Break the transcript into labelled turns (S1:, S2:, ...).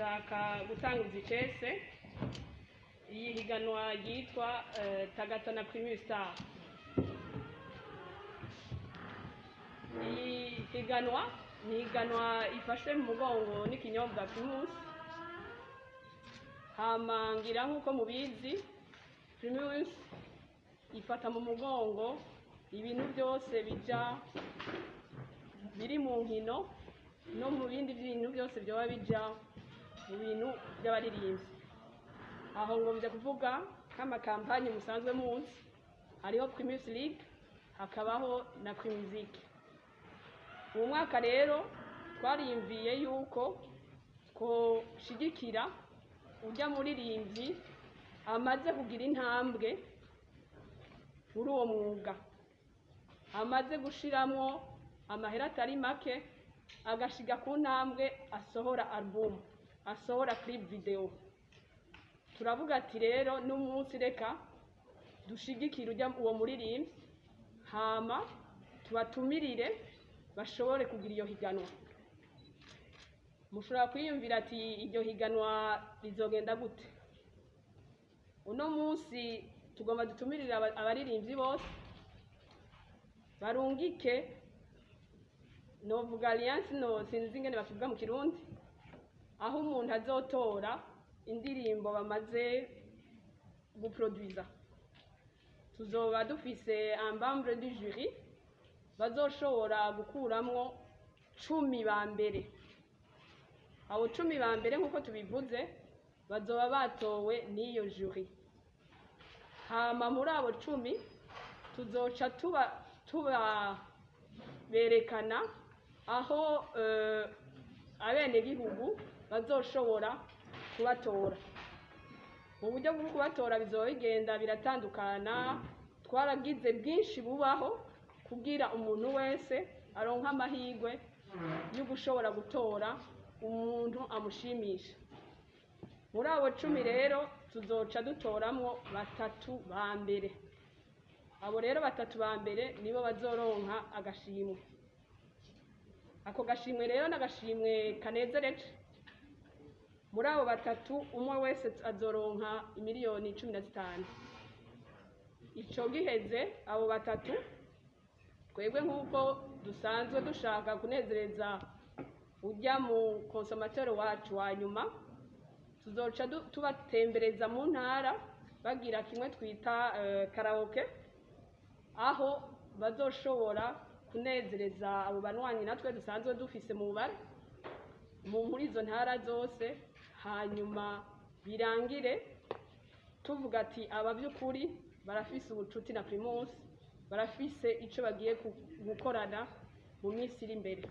S1: nashaka gutanguza icese iyi higanwa ryitwa Tagatana Premier Star. Iyi higanwa ni higanwa ifashwe mu mugongo n'ikinyobwa Primus. Hama ngira nkuko mubizi Primus ifata mu mugongo ibintu byose bija biri mu nkino no mu bindi bintu byose byoba bija mu bintu by'abaririmbyi. Aho ngomvye kuvuga kama kampanye musanzwe muzi, hariho Primus League, hakabaho na Primusic. Uwo mwaka rero twariyumviye yuko twoshigikira urya muririmbyi amaze kugira intambwe muri uwo mwuga, amaze gushiramwo amahera atari make, agashiga ku ntambwe asohora album, asohora clip video. Turavuga ati rero n'umunsi reka dushigikira urya uwo muririmbyi, hama tubatumirire bashobore kugira iyo higanwa. Mushobora kwiyumvira ati iryo higanwa rizogenda gute? Uno munsi tugomba dutumirira abaririmbyi bose barungike, novuga alliance, no sinzi ingene bakivuga mu Kirundi, aho umuntu azotora indirimbo bamaze guproduisa. Tuzoba dufise un membre du jury bazoshobora gukuramwo 10 ba mbere. Abo 10 ba mbere nkuko tubivuze bazoba batowe n'iyo jury. Hama muri abo 10 tuzoca tuba berekana aho abene gihugu bazoshobora kubatora. Mu buryo bwo kubatora bizoba bigenda biratandukana, twaragize bwinshi bubaho kugira umuntu wese aronka amahirwe yo gushobora gutora umuntu amushimisha. Muri abo 10 rero tuzoca dutoramwo 3 ba mbere. Abo rero 3 ba mbere nibo bazoronka agashimwe. Ako gashimwe rero n'agashimwe kanezereje. Muri abo 3 umwe wese azoronka imiliyoni 15. Ico giheze abo 3 twebwe nkuko dusanzwe dushaka kunezereza urya mu consommateur wacu wa nyuma, tuzoca tubatembereza mu ntara bagira kimwe twita karaoke, aho bazoshobora kunezereza abo banwanyi natwe dusanzwe dufise mu bare muri izo ntara zose. Hanyuma birangire tuvuga ati aba by'ukuri barafise ubucuti na Primus, barafise ico bagiye gukorana mu minsi iri imbere.